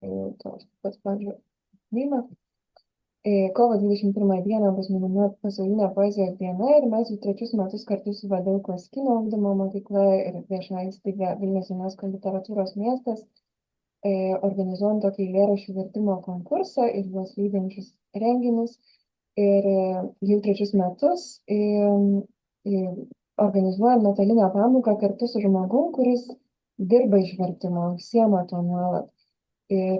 tos pats pavyzdžiui, kovo 21 dieną bus minima pasaulinė poezijos diena ir mes jau trečius metus kartu su VššiI klasikinio ugdymo mokykla ir viešąja įstaiga Vilnius UNESCO literatūros miestas organizuojam tokį eilėraščių vertimo konkursą ir juos lydinčius renginius. Ir jau trečius metus organizuojam nuotolinę pamoką kartu su žmogum, kuris dirba iš vertimo, užsiema to nuolat. Ir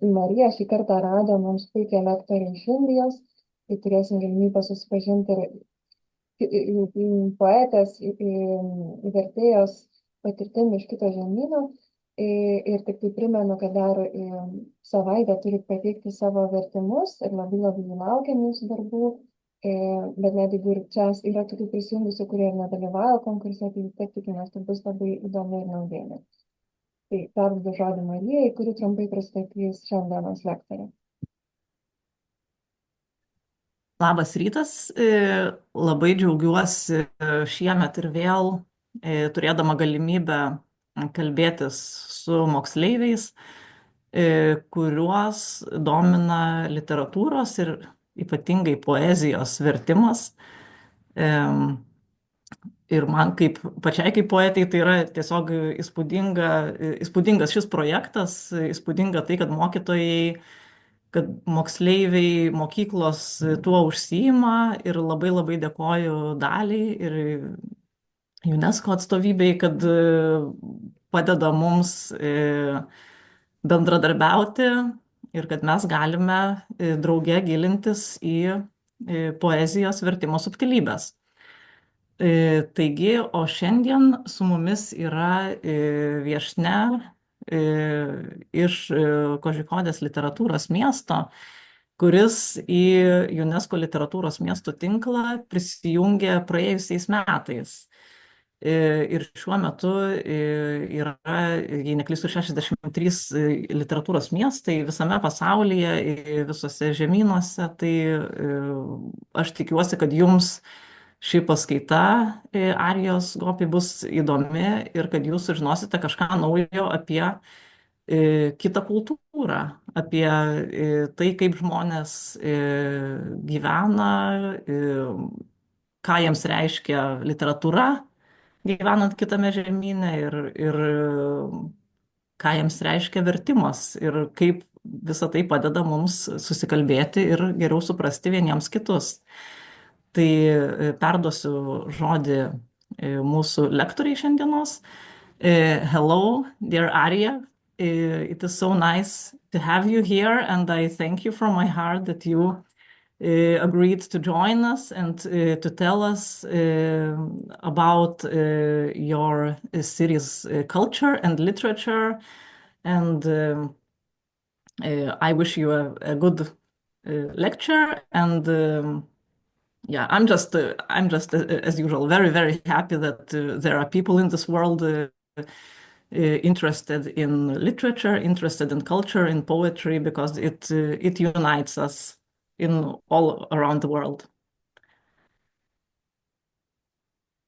Marija šį kartą rado mums puikią lektorę iš Indijos, tai turėsim galimybę susipažinti ir poetės, vertėjos patirtim iš kito žemyno. Ir tik tai primenu, kad dar savaitę turit pateikti savo vertimus ir labai laukiam jūsų darbų. Bet net jeigu ir čia yra tokių prisijungusių, kurie ir nedalyvauja konkurse, tai vis tiek tikimės, kad bus labai įdomu ir naudinga. Tai perduodu žodį Marijai, kuri trumpai pristatys šiandienos lektorę. Labas rytas, labai džiaugiuosi šiemet ir vėl turėdama galimybę kalbėtis su moksleiviais, kuriuos domina literatūros ir ypatingai poezijos vertimas. Ir man kaip pačiai kaip poetei tai yra tiesiog įspūdingas šis projektas, įspūdinga tai, kad mokytojai, kad moksleiviai mokyklos tuo užsiima ir labai dėkoju Daliai ir UNESCO atstovybei, kad padeda mums bendradarbiauti ir kad mes galime drauge gilintis į poezijos vertimo subtilybes. Taigi, o šiandien su mumis yra viešnia iš Kožikodės literatūros miesto, kuris į UNESCO literatūros miestų tinklą prisijungė praėjusiais metais. Ir šiuo metu yra, jei neklystu, 63 literatūros miestai visame pasaulyje, visose žemynuose. Tai aš tikiuosi, kad jums ši paskaita Arijos Gopi bus įdomi ir kad jūs sužinosite kažką naujo apie kitą kultūrą, apie tai, kaip žmonės gyvena, ką jiems reiškia literatūra gyvenant kitame žemyne ir ką jiems reiškia vertimas ir kaip visa tai padeda mums susikalbėti ir geriau suprasti vieniems kitus. Tai perduosiu žodį mūsų lektoriai šiandienos. Hello, dear Arya. It is so nice to have you here, and I thank you from my heart that you agreed to join us and to tell us about your city's culture and literature. And I wish you a good lecture. And yeah, I'm just as usual, very happy that there are people in this world interested in literature, interested in culture, in poetry, because it unites us in all around the world.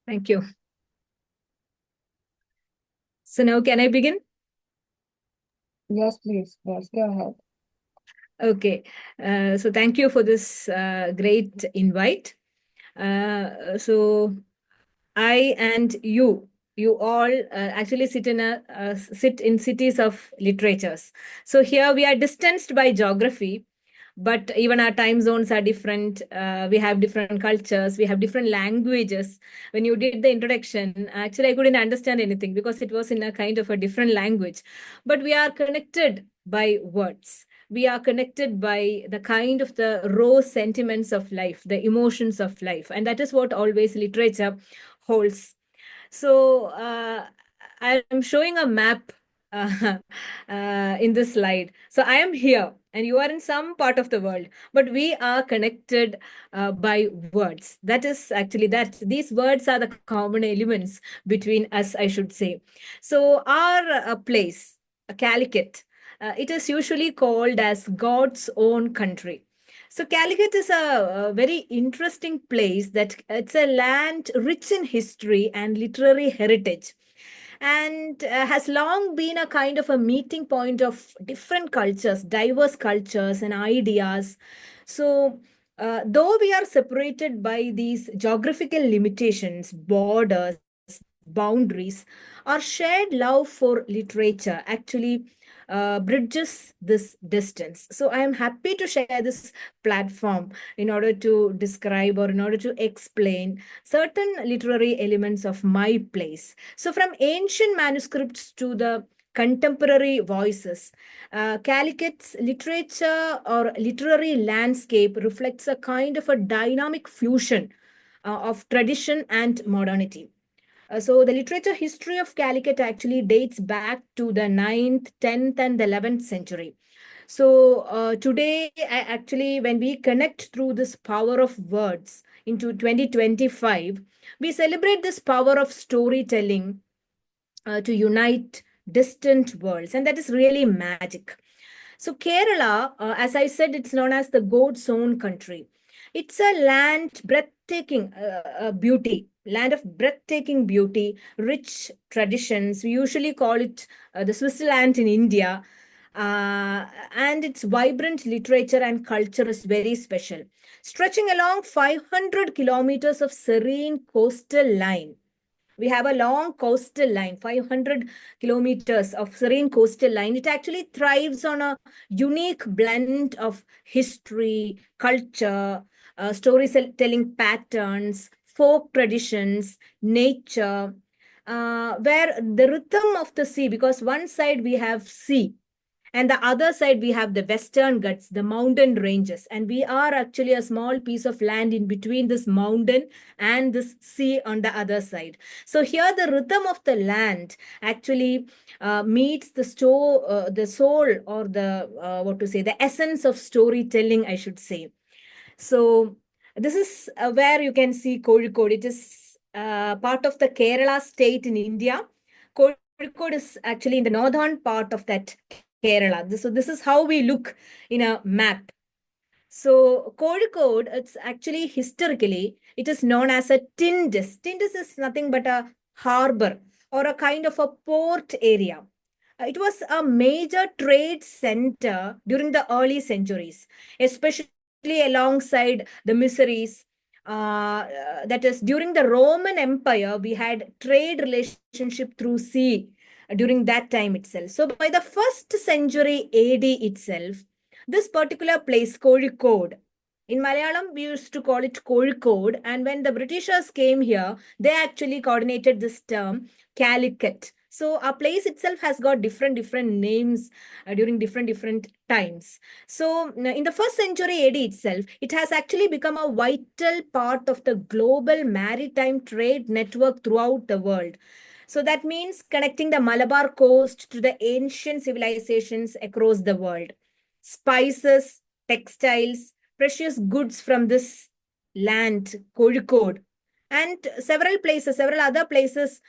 Thank you. So now can I begin? Yes, please. Yes, go ahead. Okay, so thank you for this great invite. So I and you all actually sit in cities of literatures. So here we are distanced by geography, but even our time zones are different. We have different cultures, we have different languages. When you did the introduction, actually I couldn't understand anything because it was in a kind of a different language. But we are connected by words. We are connected by the kind of the raw sentiments of life, the emotions of life. And that is what always literature holds. So I am showing a map in this slide. So I am here and you are in some part of the world, but we are connected by words. That is actually that. These words are the common elements between us, I should say. So our place, Calicut, it is usually called as God's own country. So Calicut is a very interesting place that it's a land rich in history and literary heritage. and has long been a kind of a meeting point of different cultures, diverse cultures and ideas. So, though we are separated by these geographical limitations, borders, boundaries, our shared love for literature actually bridges this distance. So I am happy to share this platform in order to describe or in order to explain certain literary elements of my place. So from ancient manuscripts to the contemporary voices, Calicut literature or literary landscape reflects a kind of a dynamic fusion of tradition and modernity. So the literature history of Calicut actually dates back to the 9th, 10th, and 11th century. So today, actually, when we connect through this power of words into 2025, we celebrate this power of storytelling to unite distant worlds. And that is really magic. So Kerala, as I said, it's known as the God's own country. It's a land breathtaking beauty, land of breathtaking beauty, rich traditions. We usually call it the Switzerland in India. And its vibrant literature and culture is very special. Stretching along 500 kilometers of serene coastal line. We have a long coastal line, 500 kilometers of serene coastal line. It actually thrives on a unique blend of history, culture, storytelling patterns, folk traditions, nature, where the rhythm of the sea, because one side we have sea, and the other side, we have the Western Ghats, the mountain ranges. And we are actually a small piece of land in between this mountain and this sea on the other side. So here the rhythm of the land actually meets the soul or the essence of storytelling, I should say. So this is where you can see Kozhikode. It is part of the Kerala state in India. Kozhikode is actually in the northern part of that Kerala. So this is how we look in a map. So Kozhikode, it's actually historically, it is known as a Tindus. Tindus is nothing but a harbor or a kind of a port area. It was a major trade center during the early centuries, especially alongside the Mysteries. That is, during the Roman Empire, we had trade relationship through sea during that time itself. So by the 1st century AD itself, this particular place, Kozhikode, in Malayalam, we used to call it Kozhikode. And when the Britishers came here, they actually coordinated this term, Calicut. So our place itself has got different names during different times. So in the 1st century AD itself, it has actually become a vital part of the global maritime trade network throughout the world. So that means connecting the Malabar coast to the ancient civilizations across the world. Spices, textiles, precious goods from this land, Kozhikode, and several other places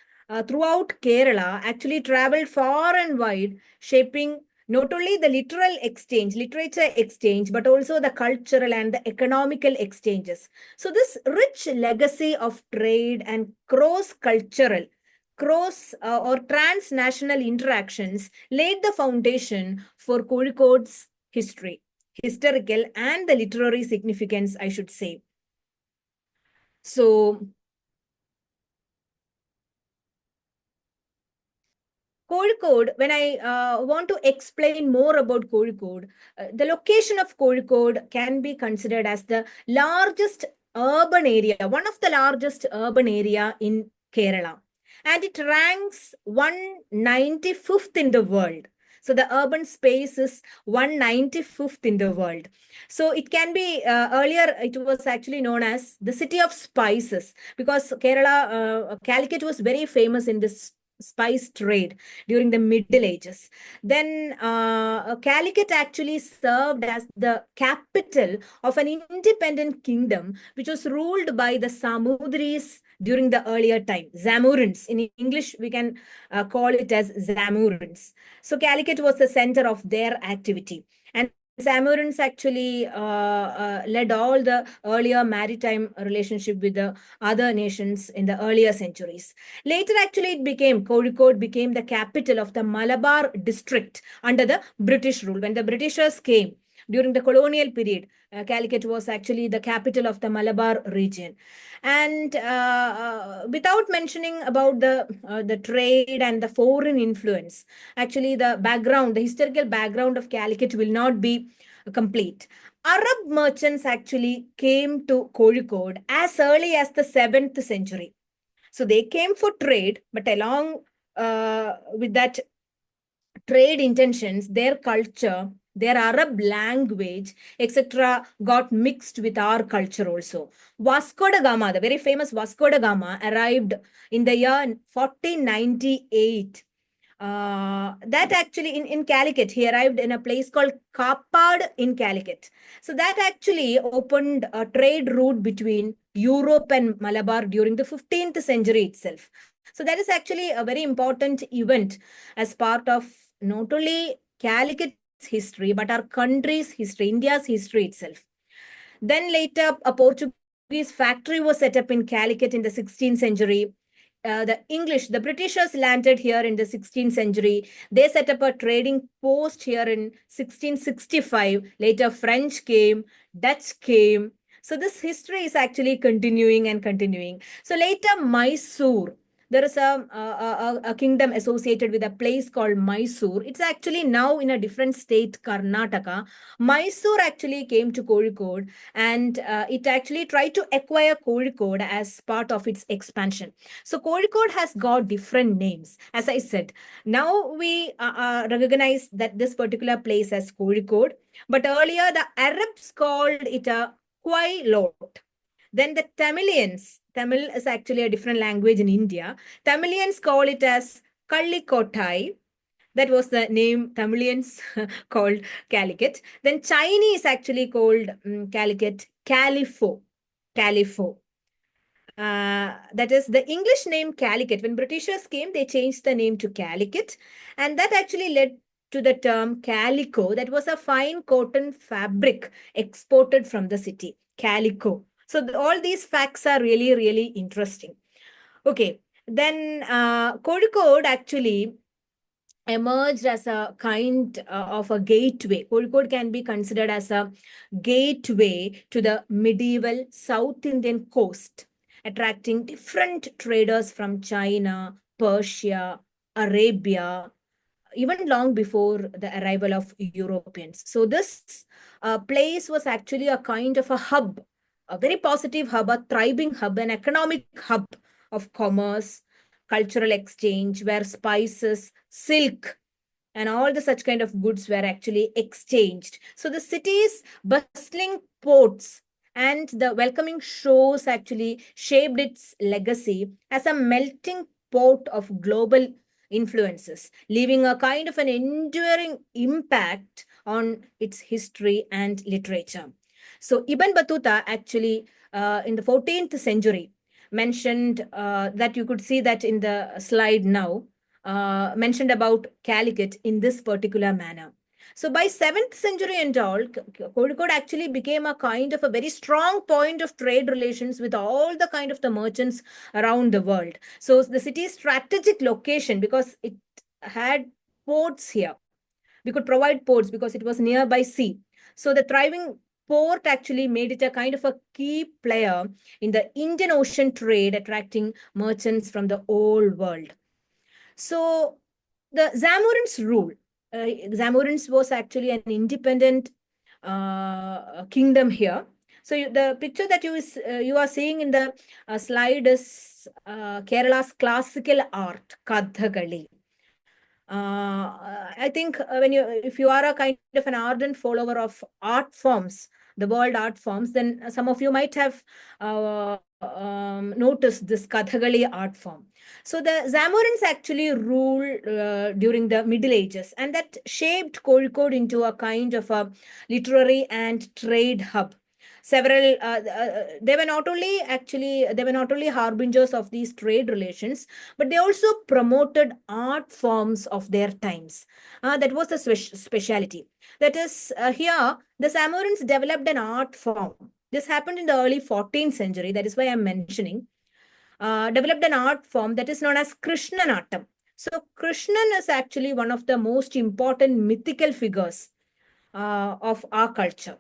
throughout Kerala actually traveled far and wide, shaping not only the literature exchange, but also the cultural and the economical exchanges. So this rich legacy of trade and cross-cultural, or transnational interactions laid the foundation for Kozhikode's historical and the literary significance, I should say. So Kozhikode, when I want to explain more about Kozhikode, the location of Kozhikode can be considered as the largest urban area, one of the largest urban area in Kerala. And it ranks 195th in the world. So the urban space is 195th in the world. So it can be, earlier it was actually known as the city of spices, because Kerala, Calicut was very famous in this spice trade during the Middle Ages. Then Calicut actually served as the capital of an independent kingdom, which was ruled by the Samudris during the earlier time. Zamorins. In English, we can call it as Zamorins. So Calicut was the center of their activity. And Zamorans actually led all the earlier maritime relationship with the other nations in the earlier centuries. Later, actually, Kozhikode became the capital of the Malabar district under the British rule. When the Britishers came during the colonial period, Calicut was actually the capital of the Malabar region. And without mentioning about the trade and the foreign influence, actually the historical background of Calicut will not be complete. Arab merchants actually came to Kozhikode as early as the 7th century. So they came for trade, but along with that trade intentions, their culture, their Arab language, etc., got mixed with our culture also. Vasco da Gama, the very famous Vasco da Gama, arrived in the year 1498. That actually in Calicut, he arrived in a place called Kapad in Calicut. So that actually opened a trade route between Europe and Malabar during the 15th century itself. So that is actually a very important event as part of not only Calicut's history, but our country's history, India's history itself. Then later, a Portuguese factory was set up in Calicut in the 16th century. The Britishers landed here in the 16th century. They set up a trading post here in 1665. Later, French came, Dutch came. So this history is actually continuing and continuing. So later, Mysore. There is a kingdom associated with a place called Mysore. It's actually now in a different state, Karnataka. Mysore actually came to Kozhikode, and it actually tried to acquire Kozhikode as part of its expansion. So Kozhikode has got different names. As I said, now we recognize that this particular place as Kozhikode, but earlier the Arabs called it a Quailot. Then the Tamilians, Tamil is actually a different language in India. Tamilians call it as Kallikotai. That was the name Tamilians called Calicut. Then Chinese actually called Calicut Califo. Califo. That is the English name Calicut. When Britishers came, they changed the name to Calicut. And that actually led to the term calico. That was a fine cotton fabric exported from the city. Calico. So all these facts are really, really interesting. Okay, then Kozhikode actually emerged as a kind of a gateway. Kozhikode can be considered as a gateway to the medieval South Indian coast, attracting different traders from China, Persia, Arabia, even long before the arrival of Europeans. So this place was actually a kind of a hub, a very positive hub, a thriving hub, an economic hub of commerce, cultural exchange, where spices, silk, and all the such kind of goods were actually exchanged. So the city's bustling ports and the welcoming shores actually shaped its legacy as a melting pot of global influences, leaving a kind of an enduring impact on its history and literature. So Ibn Battuta actually in the 14th century mentioned that you could see that in the slide now, mentioned about Calicut in this particular manner. So by 7th century and all, Kozhikode actually became a kind of a very strong point of trade relations with all the kind of the merchants around the world. So the city's strategic location, because it had ports here, we could provide ports because it was nearby sea. So the thriving port actually made it a kind of a key player in the Indian Ocean trade, attracting merchants from the old world. So the Zamorans rule. Zamorans was actually an independent kingdom here. So the picture that you are seeing in the slide is Kerala's classical art, Kathakali. I think if you are a kind of an ardent follower of art forms, the world art forms, then some of you might have noticed this Kathakali art form. So the Zamorans actually ruled during the Middle Ages, and that shaped Kozhikode into a kind of a literary and trade hub. several, they were not only harbingers of these trade relations, but they also promoted art forms of their times. That was the speciality. That is, here, the Zamorans developed an art form. This happened in the early 14th century. That is why I'm mentioning. Developed an art form that is known as Krishnanatam. So Krishnan is actually one of the most important mythical figures of our culture.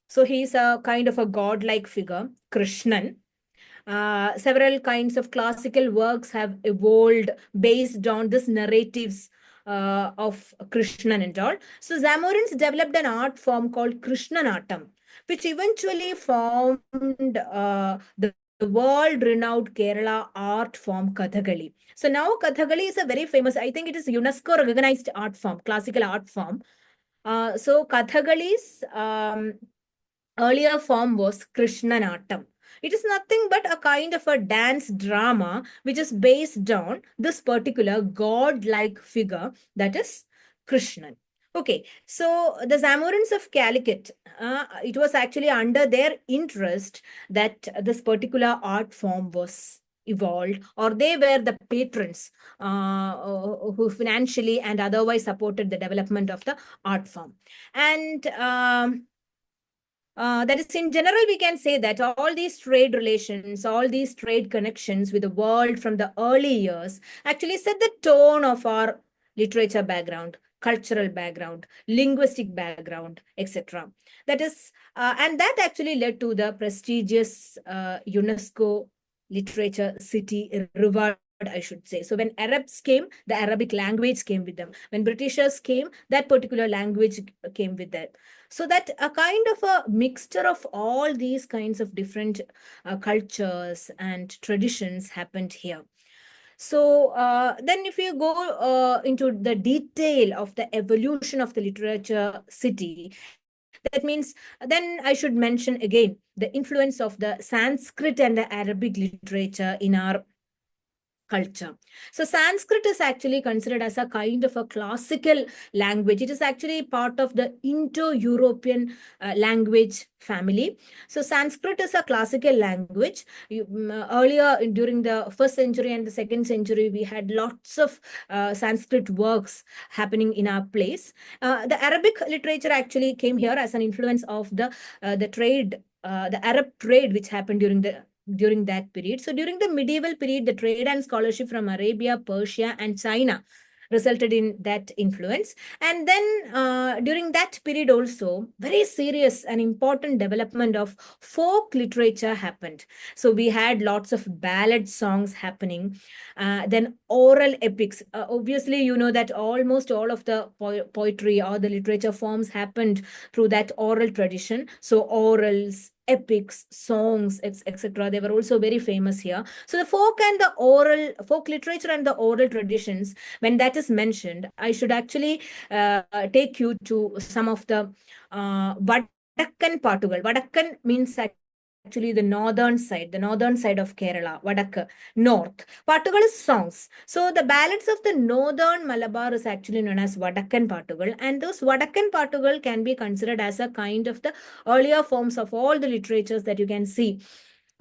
So he's a kind of a godlike figure, Krishnan. Several kinds of classical works have evolved based on this narratives of Krishnan and all. So Zamorans developed an art form called Krishnanatam, which eventually formed the world-renowned Kerala art form Kathakali. So now Kathakali is a very famous, I think it is UNESCO recognized art form, classical art form. So Kathakali's earlier form was Krishnanatam. It is nothing but a kind of a dance drama which is based on this particular god-like figure, that is Krishnan. Okay, so the Zamorans of Calicut, it was actually under their interest that this particular art form was evolved, or they were the patrons who financially and otherwise supported the development of the art form. And that is, in general, we can say that all these trade relations, all these trade connections with the world from the early years actually set the tone of our literature background, cultural background, linguistic background, etc. That is, and that actually led to the prestigious UNESCO literature city reward, I should say. So when Arabs came, the Arabic language came with them. When Britishers came, that particular language came with them. So that a kind of a mixture of all these kinds of different cultures and traditions happened here. So then if you go into the detail of the evolution of the literature city, that means then I should mention again the influence of the Sanskrit and the Arabic literature in our culture. So Sanskrit is actually considered as a kind of a classical language. It is actually part of the Indo-European language family. So Sanskrit is a classical language. Earlier during the 1st century and the 2nd century, we had lots of Sanskrit works happening in our place. The Arabic literature actually came here as an influence of the trade, the Arab trade which happened during that period. So during the medieval period, the trade and scholarship from Arabia, Persia, and China resulted in that influence. And then during that period also, very serious and important development of folk literature happened. So we had lots of ballad songs happening, then oral epics. Obviously, you know that almost all of the poetry or the literature forms happened through that oral tradition. So orals, epics, songs, etc. They were also very famous here. So the folk literature and the oral traditions, when that is mentioned, I should actually take you to some of the Vadakkan Pattugal. Vadakkan means actually the northern side of Kerala, Vadakka, north. Pattugal is songs. So the ballads of the northern Malabar is actually known as Vadakkan Pattugal, and those Vadakkan Pattugal can be considered as a kind of the earlier forms of all the literatures that you can see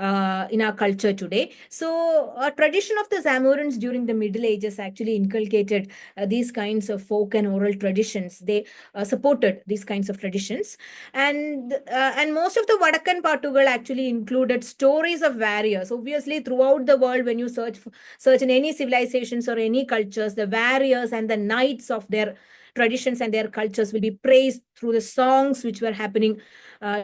in our culture today. So a tradition of the Zamorans during the Middle Ages actually inculcated these kinds of folk and oral traditions. They supported these kinds of traditions. And most of the Vadakkan Pattugal actually included stories of warriors. Obviously, throughout the world, when you search in any civilizations or any cultures, the warriors and the knights of their traditions and their cultures will be praised through the songs which were happening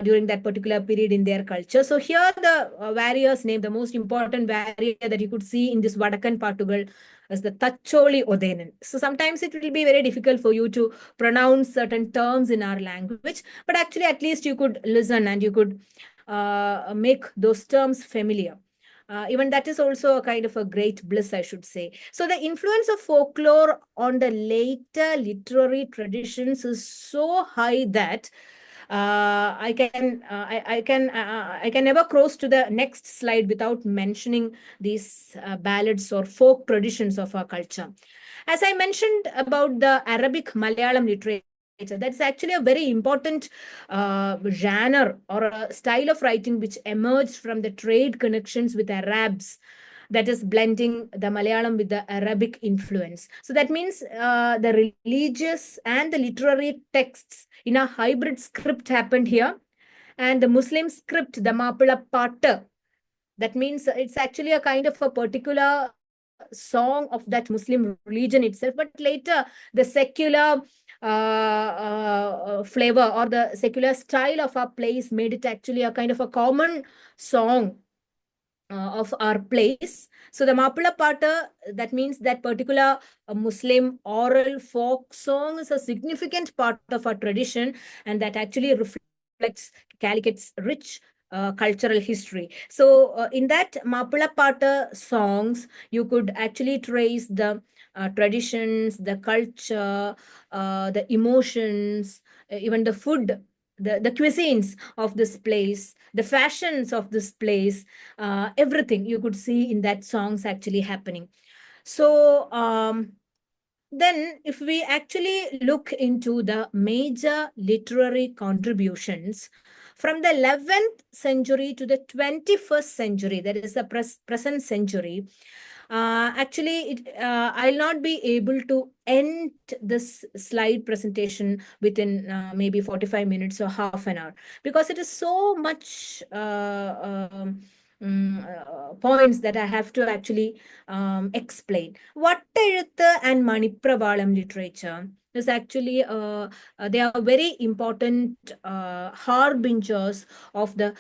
during that particular period in their culture. So here the warrior's name, the most important warrior that you could see in this Vadakkan Pattugal is the Tacholi Odenan. So sometimes it will be very difficult for you to pronounce certain terms in our language, but actually at least you could listen and you could make those terms familiar. Even that is also a kind of a great bliss, I should say. So the influence of folklore on the later literary traditions is so high that I can never cross to the next slide without mentioning these ballads or folk traditions of our culture. As I mentioned about the Arabic Malayalam literature, That's actually a very important genre or a style of writing which emerged from the trade connections with Arabs, that is blending the Malayalam with the Arabic influence. So that means the religious and the literary texts in a hybrid script happened here. And the Muslim script, the Mapula Patta, that means it's actually a kind of a particular song of that Muslim religion itself. But later, the secular flavor or the secular style of our place made it actually a kind of a common song of our place. So the Mapula Pata, that means that particular Muslim oral folk song is a significant part of our tradition, and that actually reflects Calicut rich cultural history. So in that Mapula Pata songs, you could actually trace the traditions, the culture, the emotions, even the food, the cuisines of this place, the fashions of this place, everything you could see in that songs actually happening. So then if we actually look into the major literary contributions from the 11th century to the 21st century, that is the present century, actually, I'll not be able to end this slide presentation within maybe 45 minutes or half an hour, because it is so much points that I have to actually explain. Vatteluthu and Manipravalam literature is actually, they are very important harbingers of the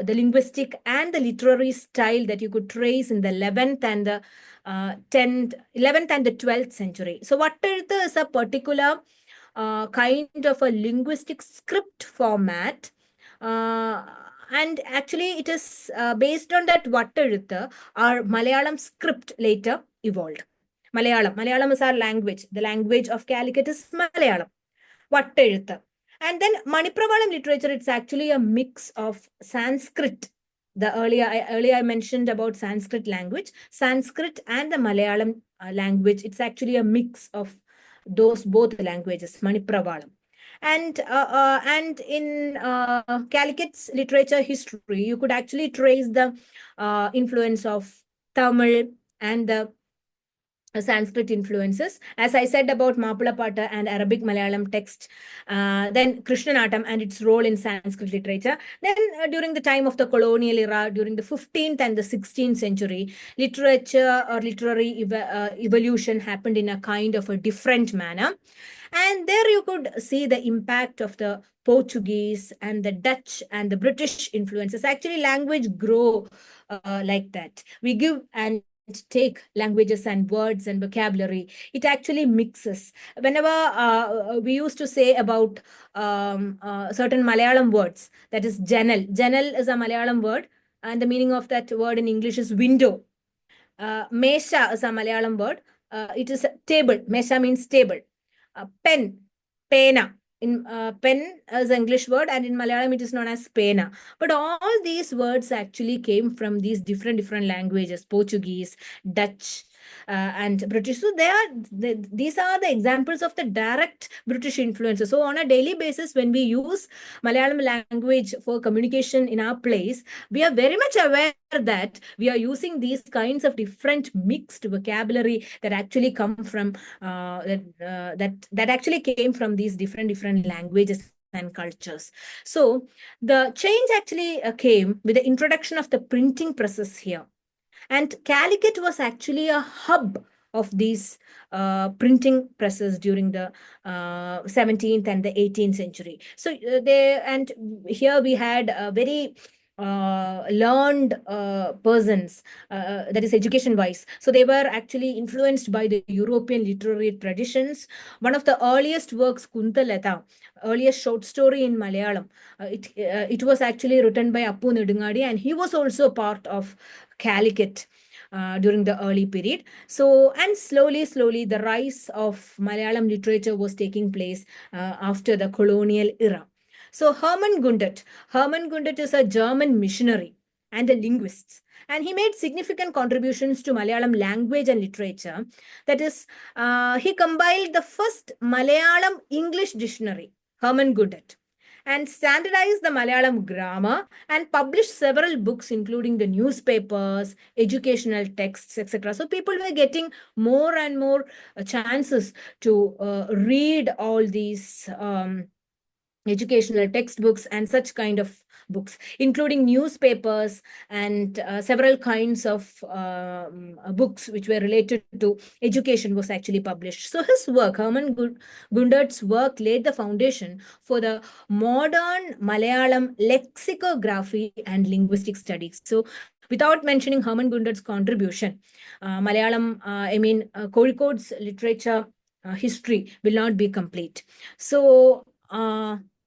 linguistic and the literary style that you could trace in the 11th and the 11th and the 12th century. So Vatteluthu is a particular kind of a linguistic script format. And actually, it is based on that Vatteluthu, our Malayalam script later evolved. Malayalam is our language. The language of Calicut is Malayalam. Vatteluthu. And then Manipravalam literature, it's actually a mix of Sanskrit. The earlier I mentioned about Sanskrit language, Sanskrit and the Malayalam language. It's actually a mix of those both languages, Manipravalam. And in Calicut's literature history, you could actually trace the influence of Tamil and the Sanskrit influences. As I said about Mapula Pata and Arabic Malayalam text, then Krishnanatam and its role in Sanskrit literature. Then during the time of the colonial era, during the 15th and the 16th century, literature or literary evolution happened in a kind of a different manner. And there you could see the impact of the Portuguese and the Dutch and the British influences. Actually, language grow like that. We give and take languages and words and vocabulary. It actually mixes. Whenever we used to say about certain Malayalam words, that is janal. Janal is a Malayalam word, and the meaning of that word in English is window. Mesha is a Malayalam word. It is a table. Mesha means table. Pen, pena. In pen is an English word, and in Malayalam it is known as pena. But all these words actually came from these different languages: Portuguese, Dutch, and British. So these are the examples of the direct British influences. So on a daily basis, when we use Malayalam language for communication in our place, we are very much aware that we are using these kinds of different mixed vocabulary that actually come from that actually came from these different languages and cultures. So the change actually came with the introduction of the printing presses here. And Calicut was actually a hub of these printing presses during the 17th and the 18th century. So here we had a very learned persons, that is education wise. So they were actually influenced by the European literary traditions. One of the earliest works, Kuntalata, earliest short story in Malayalam, it was actually written by Appu Nedungadi, and he was also part of Calicut during the early period. So, and slowly, the rise of Malayalam literature was taking place after the colonial era. So Hermann Gundet is a German missionary, and a linguist. And he made significant contributions to Malayalam language and literature. That is, he compiled the first Malayalam English dictionary, Herman Gundat, and standardized the Malayalam grammar and published several books, including the newspapers, educational texts, etc. So people were getting more and more chances to read all these educational textbooks and such kind of books, including newspapers and several kinds of books which were related to education was actually published. So his work, Herman Gundat's work, laid the foundation for the modern Malayalam lexicography and linguistic studies. So without mentioning Herman Gundat's contribution, Malayalam, Kozhikode's literature history will not be complete. So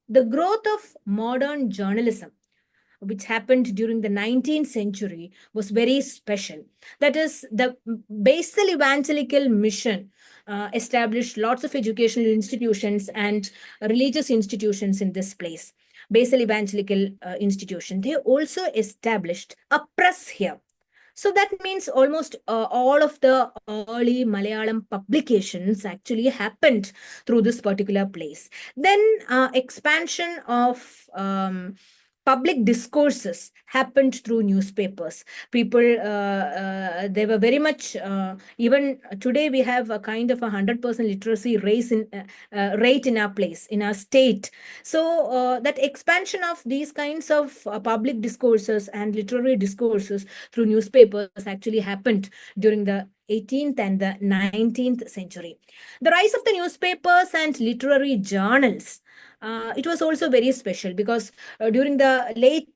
the growth of modern journalism, which happened during the 19th century, was very special. That is, the Basel Evangelical Mission established lots of educational institutions and religious institutions in this place. Basel Evangelical Institution. They also established a press here. So that means almost all of the early Malayalam publications actually happened through this particular place. Then expansion of public discourses happened through newspapers. People, they were very much, even today we have a kind of 100% literacy rate in our place, in our state. So that expansion of these kinds of public discourses and literary discourses through newspapers actually happened during the 18th and the 19th century. The rise of the newspapers and literary journals, it was also very special because during the late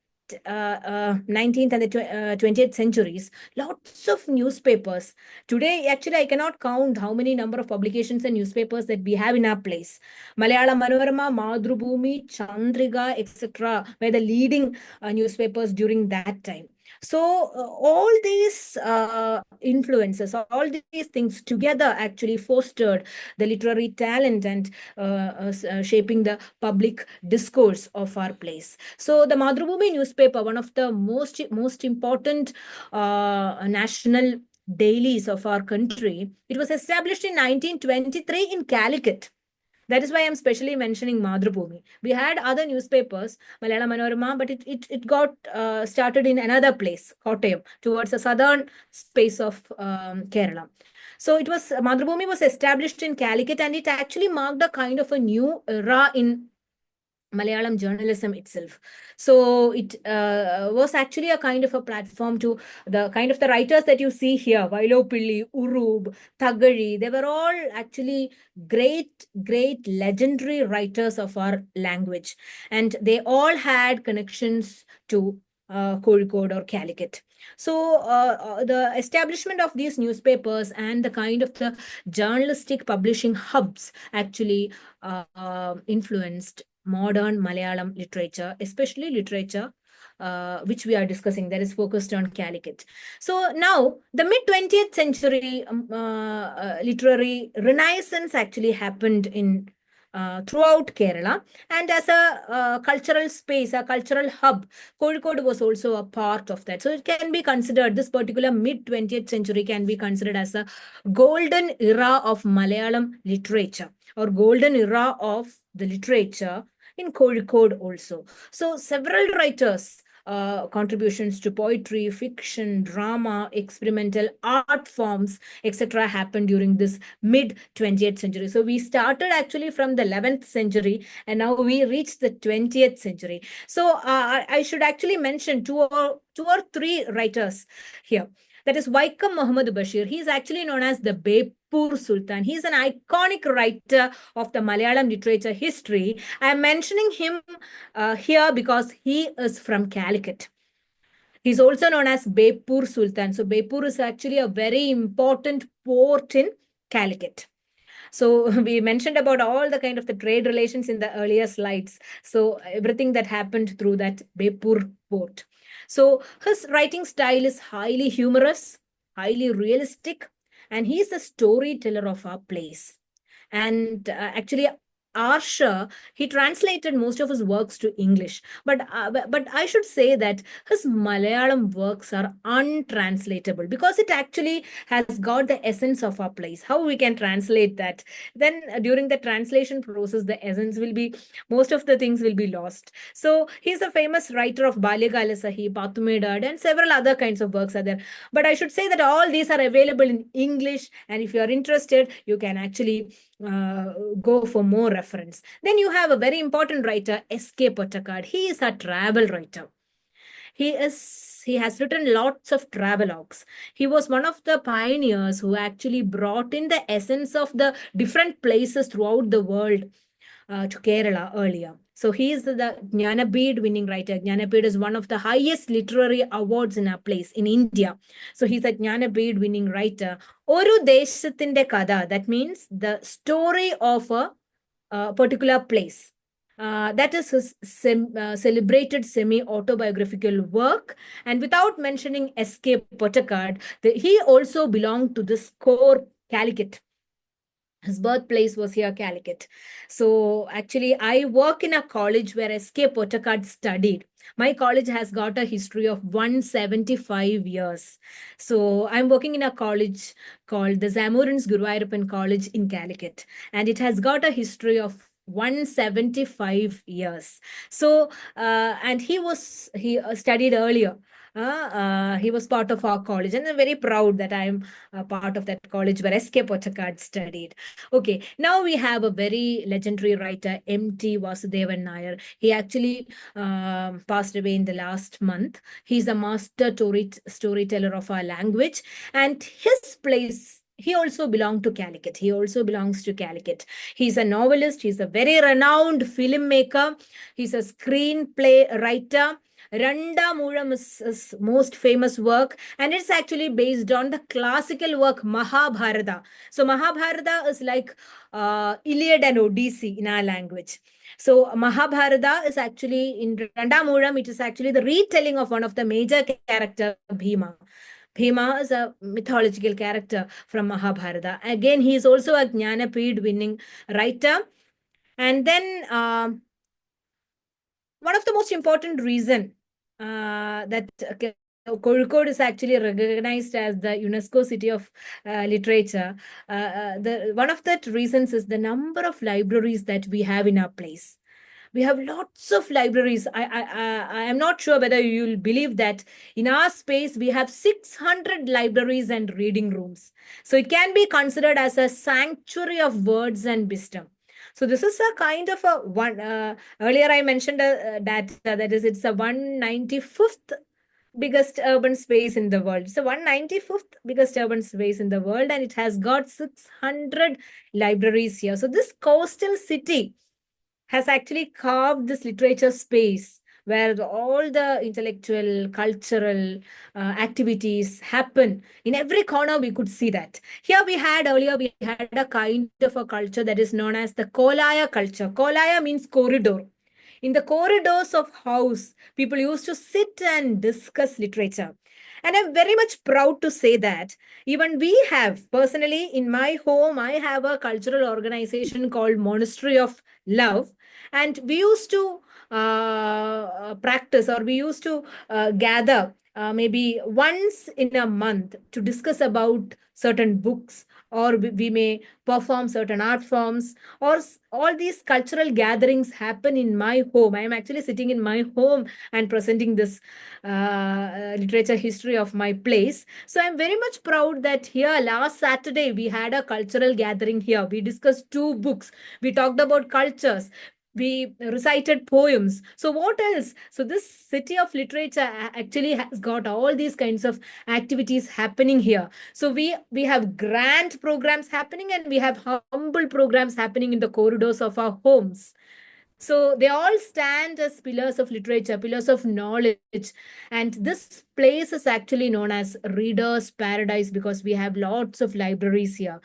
19th and the 20th centuries, lots of newspapers. Today, actually, I cannot count how many number of publications and newspapers that we have in our place. Malayalam Manorama, Madhrubhumi, Chandrika, etc. were the leading newspapers during that time. So all these influences, all these things together actually fostered the literary talent and shaping the public discourse of our place. So the Madhrubhumi newspaper, one of the most important national dailies of our country, it was established in 1923 in Calicut. That is why I'm specially mentioning Madhrubhumi. We had other newspapers, Malayalam Manorama, but it got started in another place, Kottayam, towards the southern space of Kerala. So it was, Madhrubhumi was established in Calicut, and it actually marked a kind of a new era in Malayalam journalism itself. So it was actually a kind of a platform to the kind of the writers that you see here, Vailopilli, Urub, Thagari. They were all actually great legendary writers of our language. And they all had connections to Kozhikode or Calicut. So the establishment of these newspapers and the kind of the journalistic publishing hubs actually influenced modern Malayalam literature, especially literature which we are discussing, that is focused on Calicut. So now the mid-20th century literary renaissance actually happened in throughout Kerala, and as a cultural space, a cultural hub, Kozhikode was also a part of that. So it can be considered, this particular mid-20th century can be considered as a golden era of Malayalam literature, or golden era of the literature in Kozhikode also. So several writers, contributions to poetry, fiction, drama, experimental art forms, etc. happened during this mid-20th century. So we started actually from the 11th century, and now we reached the 20th century. So I should actually mention two or three writers here. That is Vaikam Muhammad Bashir. He is actually known as the Bepur Sultan. He is an iconic writer of the Malayalam literature history. I am mentioning him here because he is from Calicut. He is also known as Bepur Sultan. So Bepur is actually a very important port in Calicut. So we mentioned about all the kind of the trade relations in the earlier slides. So everything that happened through that Bepur port. So his writing style is highly humorous, highly realistic, and he is the storyteller of our place. And actually, Arsha, he translated most of his works to English. But I should say that his Malayalam works are untranslatable because it actually has got the essence of our place. How we can translate that? Then during the translation process, the essence will be, most of the things will be lost. So he's a famous writer of Balyagala Sahi, Patumedad, and several other kinds of works are there. But I should say that all these are available in English. And if you are interested, you can actually go for more reference. Then you have a very important writer, S.K. Pottekad. He is a travel writer. He has written lots of travelogues. He was one of the pioneers who actually brought in the essence of the different places throughout the world to Kerala earlier. So he is the Jnanapith winning writer. Jnanapith is one of the highest literary awards in our place in India. So he's a Jnanapith winning writer. Oru Deshathinte Kada, that means the story of a particular place. That is his celebrated semi-autobiographical work. And without mentioning S.K. Pottekad, he also belonged to this core Calicut. His birthplace was here, Calicut. So actually, I work in a college where S.K. Pottekad studied. My college has got a history of 175 years. So I'm working in a college called the Zamorans Guruvayurappan College in Calicut. And it has got a history of 175 years. So, and he studied earlier. He was part of our college, and I'm very proud that I'm a part of that college where S.K. Pottekad studied. Okay, now we have a very legendary writer, M.T. Vasudevan Nair. He actually passed away in the last month. He's a master storyteller of our language, and his place, he also belonged to Calicut. He also belongs to Calicut. He's a novelist. He's a very renowned filmmaker. He's a screenplay writer. Randa Moolam is his most famous work, and it's actually based on the classical work Mahabharata. So Mahabharata is like Iliad and Odyssey in our language. So Mahabharata is actually, in Randa Moolam, it is actually the retelling of one of the major characters, Bhima. Bhima is a mythological character from Mahabharata. Again, he is also a Jnanapith winning writer. And then one of the most important reason that Kozhikode is actually recognized as the UNESCO City of Literature. One of the reasons is the number of libraries that we have in our place. We have lots of libraries. I am not sure whether you'll believe that in our space, we have 600 libraries and reading rooms. So it can be considered as a sanctuary of words and wisdom. So this is a kind of a one, earlier I mentioned that is, it's a 195th biggest urban space in the world. It's a 195th biggest urban space in the world, and it has got 600 libraries here. So this coastal city has actually carved this literature space where all the intellectual, cultural activities happen. In every corner, we could see that. Here we had a kind of a culture that is known as the Kolaya culture. Kolaya means corridor. In the corridors of house, people used to sit and discuss literature. And I'm very much proud to say that even we have, personally, in my home, I have a cultural organization called Monastery of Love. And we used to practice, or we used to gather maybe once in a month to discuss about certain books, or we may perform certain art forms, or all these cultural gatherings happen in my home. I am actually sitting in my home and presenting this literature history of my place. So I'm very much proud that here last Saturday, we had a cultural gathering here. We discussed 2 books. We talked about cultures. We recited poems. So what else? So this city of literature actually has got all these kinds of activities happening here. So we have grand programs happening, and we have humble programs happening in the corridors of our homes. So they all stand as pillars of literature, pillars of knowledge. And this place is actually known as Reader's Paradise because we have lots of libraries here.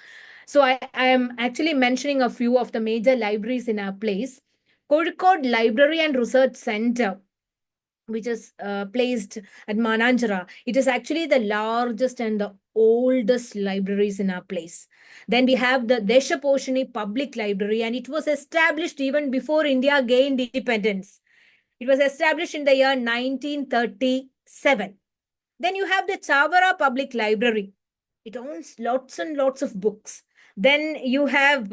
So I am actually mentioning a few of the major libraries in our place. Kozhikode Library and Research Center, which is placed at Mananjara. It is actually the largest and the oldest libraries in our place. Then we have the Deshaposhini Public Library, and it was established even before India gained independence. It was established in the year 1937. Then you have the Chavara Public Library. It owns lots and lots of books. Then you have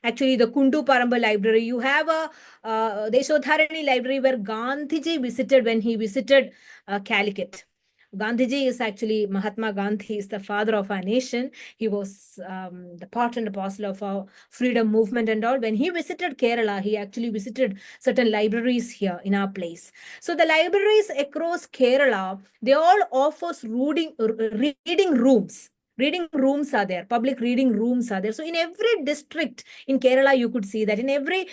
actually the Kundu Paramba Library. You have a Deshodharani Library where Gandhiji visited when he visited Calicut. Gandhiji is actually, Mahatma Gandhi is the father of our nation. He was the part and parcel of our freedom movement and all. When he visited Kerala, he actually visited certain libraries here in our place. So the libraries across Kerala, they all offer reading rooms. Reading rooms are there, public reading rooms are there. So in every district in Kerala, you could see that. In every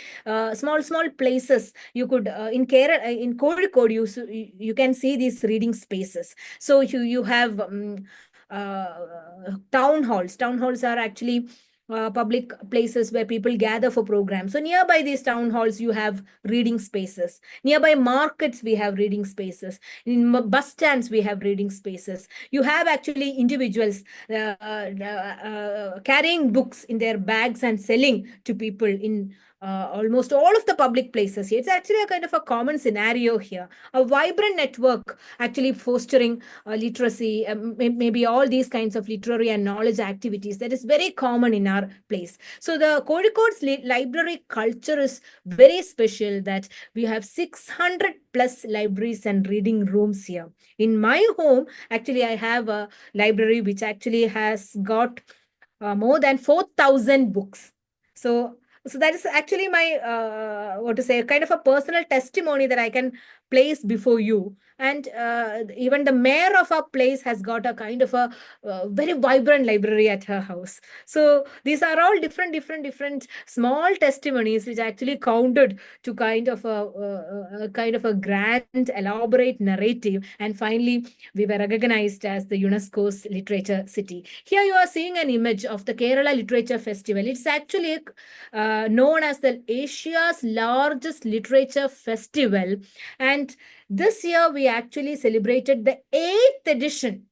small places, you could, in Kerala, in Kozhikode, you can see these reading spaces. So you have town halls. Town halls are actually public places where people gather for programs. So nearby these town halls, you have reading spaces. Nearby markets, we have reading spaces. In bus stands, we have reading spaces. You have actually individuals carrying books in their bags and selling to people in almost all of the public places here. It's actually a kind of a common scenario here. A vibrant network actually fostering literacy, maybe all these kinds of literary and knowledge activities that is very common in our place. So the Kozhikode's library culture is very special, that we have 600 plus libraries and reading rooms here. In my home, actually, I have a library which actually has got more than 4,000 books. So that is actually my, kind of a personal testimony that I can place before you. And even the mayor of our place has got a kind of a very vibrant library at her house. So these are all different small testimonies which actually counted to kind of a grand, elaborate narrative. And finally, we were recognized as the UNESCO's literature city. Here you are seeing an image of the Kerala Literature Festival. It's actually known as the Asia's largest literature festival. And this year, we actually celebrated the 8th edition.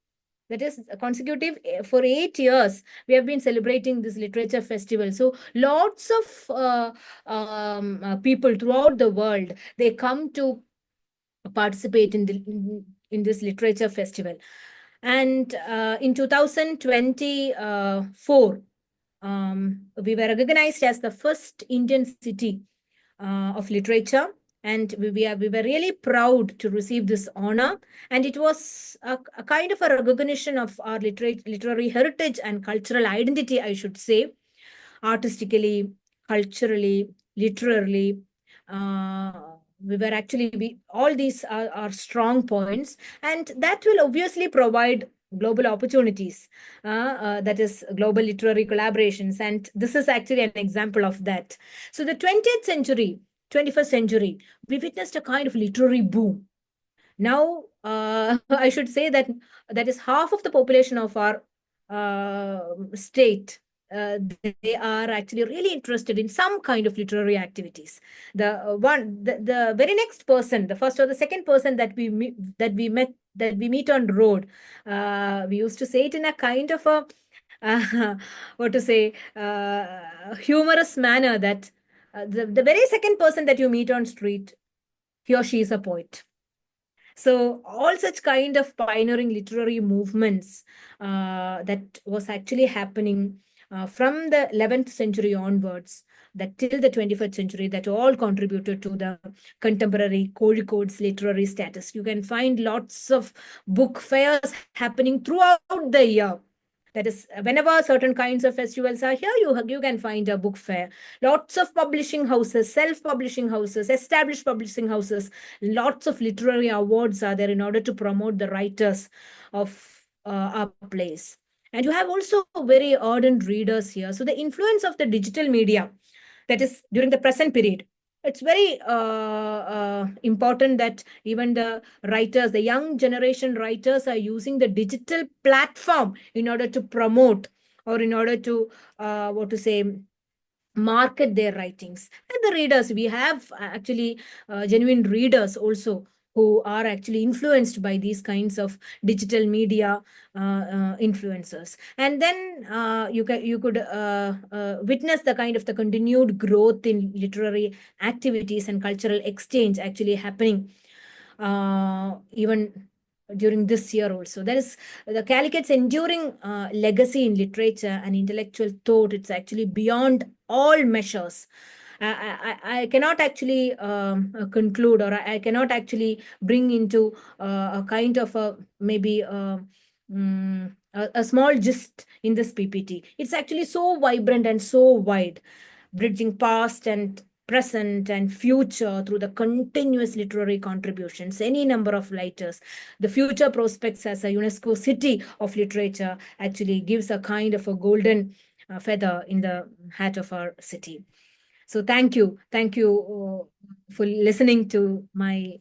That is consecutive for 8 years. We have been celebrating this literature festival. So lots of people throughout the world, they come to participate in this literature festival. And in 2024, we were recognized as the first Indian city of literature. And we were really proud to receive this honor. And it was a kind of a recognition of our literary heritage and cultural identity, I should say, artistically, culturally, literarily. We were actually, all these are strong points. And that will obviously provide global opportunities, that is global literary collaborations. And this is actually an example of that. So the 21st century, we witnessed a kind of literary boom. Now, I should say that is half of the population of our state. They are actually really interested in some kind of literary activities. The very next person, the first or the second person that we meet on the road, we used to say it in a kind of a humorous manner, that the very second person that you meet on street, he or she is a poet. So all such kind of pioneering literary movements that was actually happening from the 11th century onwards, that till the 21st century, that all contributed to the contemporary Kozhikode's literary status. You can find lots of book fairs happening throughout the year. That is, whenever certain kinds of festivals are here, you can find a book fair. Lots of publishing houses, self-publishing houses, established publishing houses. Lots of literary awards are there in order to promote the writers of our place. And you have also very ardent readers here. So the influence of the digital media, that is during the present period, it's very important that even the writers, the young generation writers, are using the digital platform in order to promote, or in order to, market their writings. And the readers, we have actually genuine readers also who are actually influenced by these kinds of digital media influencers. And then you could witness the kind of the continued growth in literary activities and cultural exchange actually happening even during this year also. There is the Calicutt's enduring legacy in literature and intellectual thought. It's actually beyond all measures. I cannot actually conclude, or I cannot actually bring into a kind of a maybe a small gist in this PPT. It's actually so vibrant and so wide, bridging past and present and future through the continuous literary contributions, any number of writers. The future prospects as a UNESCO city of literature actually gives a kind of a golden feather in the hat of our city. So thank you for listening to my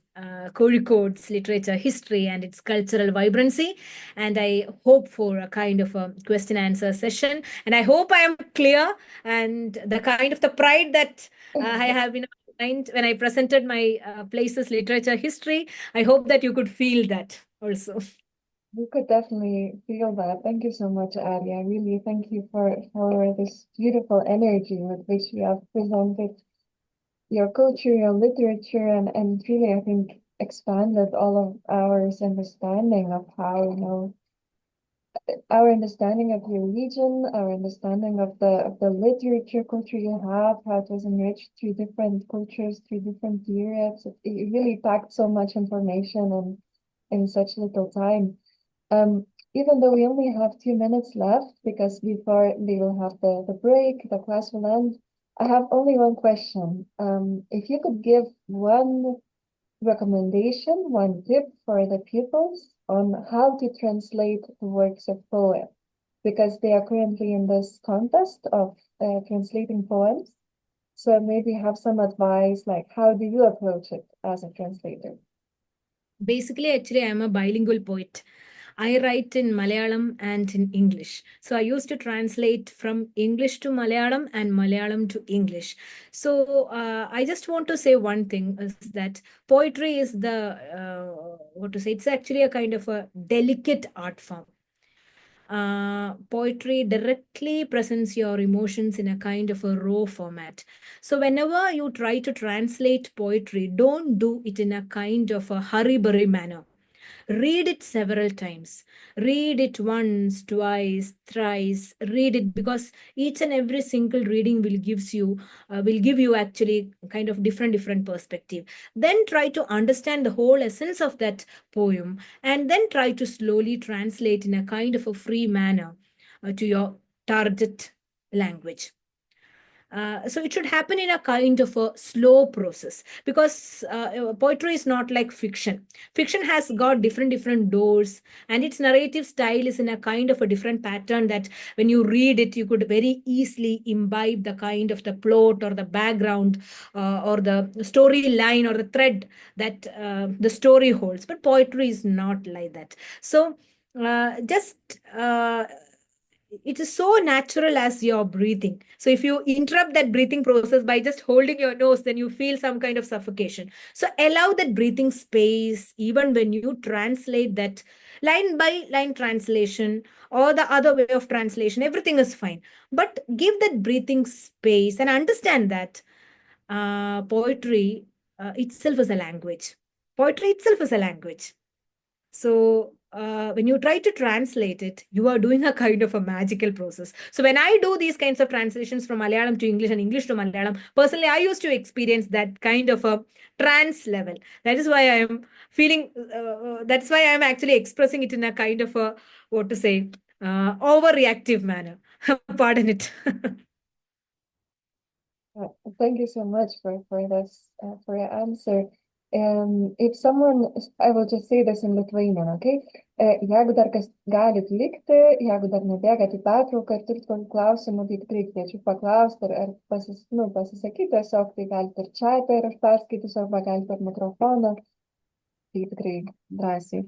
Kozhikode's literature history and its cultural vibrancy. And I hope for a kind of a question answer session. And I hope I am clear, and the kind of the pride that I have in mind when I presented my place's literature history, I hope that you could feel that also. We could definitely feel that. Thank you so much, Arya. Really, thank you for this beautiful energy with which you have presented your culture, your literature, and really, I think, expanded all of our understanding of how, our understanding of your region, our understanding of the literature culture you have, how it was enriched through different cultures, through different periods. It really packed so much information in such little time. Even though we only have 2 minutes left, because before we will have the break, the class will end, I have only one question. If you could give one recommendation, one tip for the pupils on how to translate the works of poets, because they are currently in this contest of translating poems. So maybe have some advice, like how do you approach it as a translator? Basically, actually, I am a bilingual poet. I write in Malayalam and in English. So I used to translate from English to Malayalam and Malayalam to English. So I just want to say one thing is that poetry is it's actually a kind of a delicate art form. Poetry directly presents your emotions in a kind of a raw format. So whenever you try to translate poetry, don't do it in a kind of a hurry-burry manner. Read it several times. Read it once, twice, thrice. Read it, because each and every single reading will give you actually kind of different perspective. Then try to understand the whole essence of that poem, and then try to slowly translate in a kind of a free manner to your target language. So it should happen in a kind of a slow process, because poetry is not like fiction. Fiction has got different doors, and its narrative style is in a kind of a different pattern that when you read it, you could very easily imbibe the kind of the plot or the background or the storyline or the thread that the story holds. But poetry is not like that. So it is so natural as your breathing. So if you interrupt that breathing process by just holding your nose, then you feel some kind of suffocation. So allow that breathing space, even when you translate that line by line translation or the other way of translation, everything is fine. But give that breathing space and understand that poetry itself is a language. Poetry itself is a language. So when you try to translate it, you are doing a kind of a magical process. So when I do these kinds of translations from Malayalam to English and English to Malayalam, personally, I used to experience that kind of a trance level. That is why I am feeling, that's why I am actually expressing it in a kind of a, overreactive manner. Pardon it. Thank you so much for this for your answer. If someone, I will just say this in Lithuanian, okay? Jeigu dar kas galit likti, jeigu dar nebėgat į pertrauką ir turit kokių klausimų, tai tikrai kviečiu paklausti ar pasisakyti tiesiog, tai galite ir chatą ir aš perskaitysiu, arba galite per mikrofoną, tai tikrai drąsiai.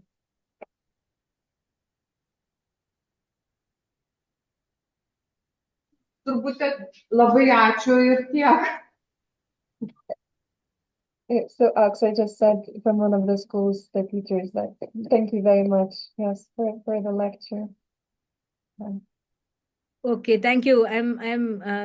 Turbūt labai ačiū ir tiek. So Aksa just said from one of the schools, the teachers, that thank you very much, yes, for the lecture. Okay, thank you. I'm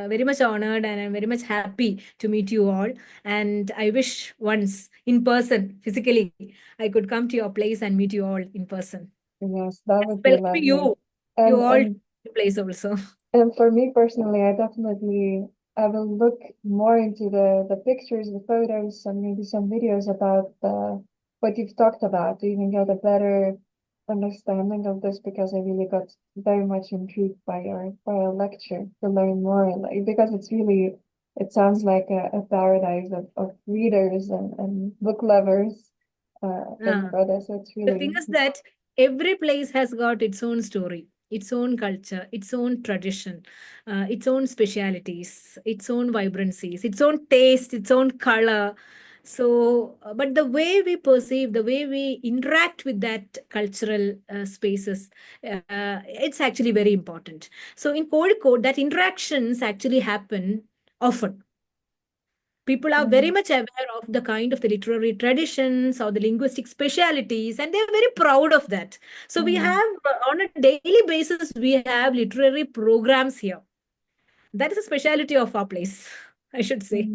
very much honored and I'm very much happy to meet you all. And I wish once in person, physically, I could come to your place and meet you all in person. Yes, that would be Welcome lovely. you all to the place also. And for me personally, I will look more into the pictures, the photos, and maybe some videos about what you've talked about to even get a better understanding of this, because I really got very much intrigued by your lecture to learn more, because it sounds like a paradise of readers and book lovers in Brother. So it's really The thing is that every place has got its own story, its own culture, its own tradition, its own specialities, its own vibrancies, its own taste, its own color. So, but the way we perceive, the way we interact with that cultural spaces, it's actually very important. So in Kozhikode, that interactions actually happen often. People are very much aware of the kind of the literary traditions or the linguistic specialities, and they're very proud of that. So we have, on a daily basis, we have literary programs here. That is a speciality of our place, I should say.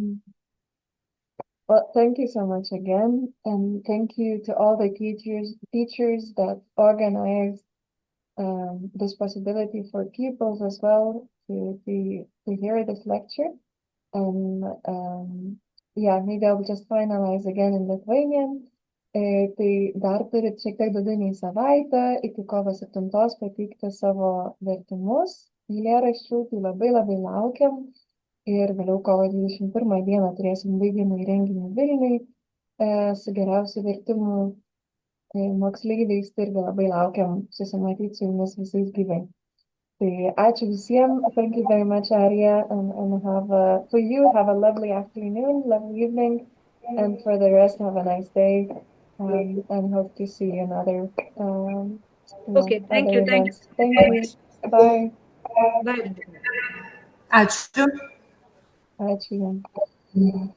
Well, thank you so much again, and thank you to all the teachers that organized this possibility for pupils as well to hear this lecture. And yeah, maybe I'll just finalize again in Lithuanian. Tai dar turit šiek tiek daugiau nei savaitę iki kovo 7 pateikti savo vertimus eilėraščių, tai labai labai laukiam. Ir vėliau kovo 21 dieną turėsim baigiamąjį renginį Vilniui su geriausiu vertimu moksleiviais, tai irgi labai laukiam susimatyti su jumis visais gyvai. Tai ačiū visiems. Thank you very much, Arya, and have a lovely afternoon, lovely evening, and for the rest, have a nice day, and hope to see you in other Okay, thank you. events. Thank you. Bye. Bye. Ačiū. Ačiū jums.